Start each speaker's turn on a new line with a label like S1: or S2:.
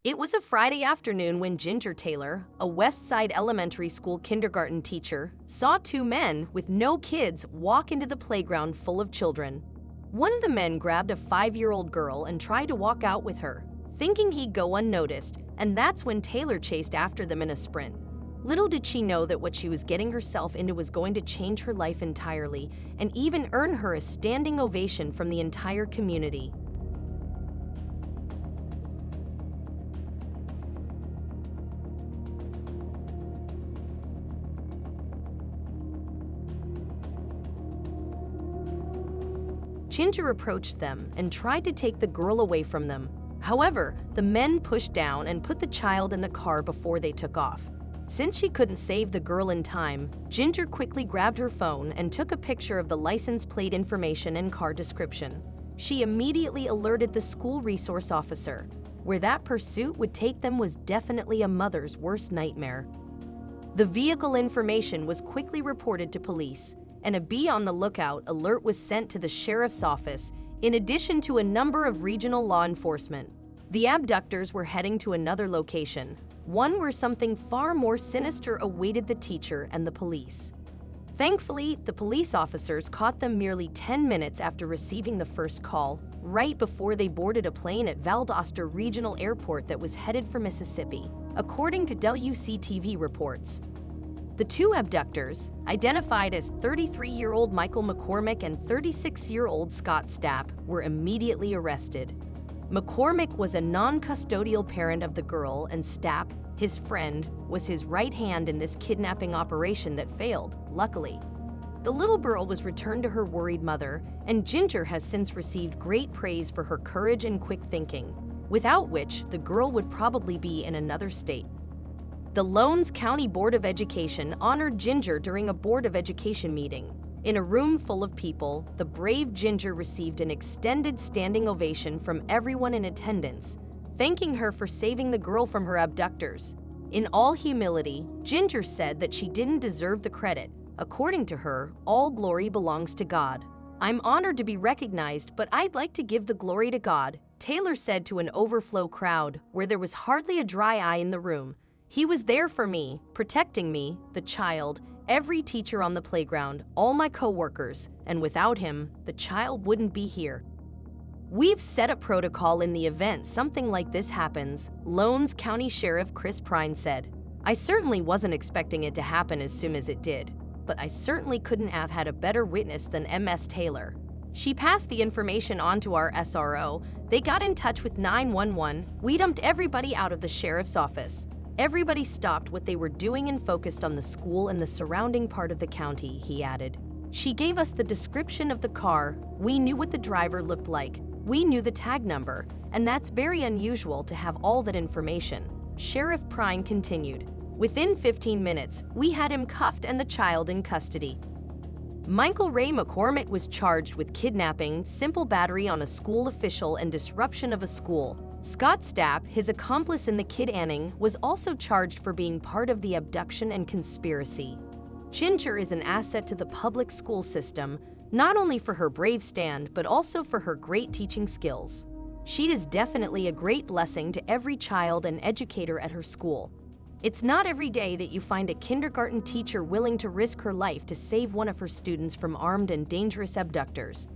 S1: It was a Friday afternoon when Ginger Taylor, a Westside Elementary School kindergarten teacher, saw two men with no kids walk into the playground full of children. One of the men grabbed a 5-year-old girl and tried to walk out with her, thinking he'd go unnoticed, and that's when Taylor chased after them in a sprint. Little did she know that what she was getting herself into was going to change her life entirely and even earn her a standing ovation from the entire community. Ginger approached them and tried to take the girl away from them. However, the men pushed down and put the child in the car before they took off. Since she couldn't save the girl in time, Ginger quickly grabbed her phone and took a picture of the license plate information and car description. She immediately alerted the school resource officer. Where that pursuit would take them was definitely a mother's worst nightmare. The vehicle information was quickly reported to police, and a "Be on the lookout" alert was sent to the sheriff's office, in addition to a number of regional law enforcement. The abductors were heading to another location, one where something far more sinister awaited the teacher and the police. Thankfully, the police officers caught them merely 10 minutes after receiving the first call, right before they boarded a plane at Valdosta Regional Airport that was headed for Mississippi, according to WCTV reports. The two abductors, identified as 33-year-old Michael McCormick and 36-year-old Scott Stapp, were immediately arrested. McCormick was a non-custodial parent of the girl, and Stapp, his friend, was his right hand in this kidnapping operation that failed, luckily. The little girl was returned to her worried mother, and Ginger has since received great praise for her courage and quick thinking, without which the girl would probably be in another state. The Lowndes County Board of Education honored Ginger during a Board of Education meeting. In a room full of people, the brave Ginger received an extended standing ovation from everyone in attendance, thanking her for saving the girl from her abductors. In all humility, Ginger said that she didn't deserve the credit. According to her, all glory belongs to God. "I'm honored to be recognized, but I'd like to give the glory to God," Taylor said to an overflow crowd where there was hardly a dry eye in the room. "He was there for me, protecting me, the child, every teacher on the playground, all my co-workers, and without him, the child wouldn't be here." "We've set a protocol in the event something like this happens," Lowndes County Sheriff Chris Prine said. "I certainly wasn't expecting it to happen as soon as it did, but I certainly couldn't have had a better witness than Ms. Taylor. She passed the information on to our SRO, they got in touch with 911, we dumped everybody out of the sheriff's office. Everybody stopped what they were doing and focused on the school and the surrounding part of the county," he added. "She gave us the description of the car, we knew what the driver looked like, we knew the tag number, and that's very unusual to have all that information," Sheriff Prine continued. "Within 15 minutes, we had him cuffed and the child in custody." Michael Ray McCormick was charged with kidnapping, simple battery on a school official, and disruption of a school. Scott Stapp, his accomplice in the kidnapping, was also charged for being part of the abduction and conspiracy. Ginger is an asset to the public school system, not only for her brave stand, but also for her great teaching skills. She is definitely a great blessing to every child and educator at her school. It's not every day that you find a kindergarten teacher willing to risk her life to save one of her students from armed and dangerous abductors.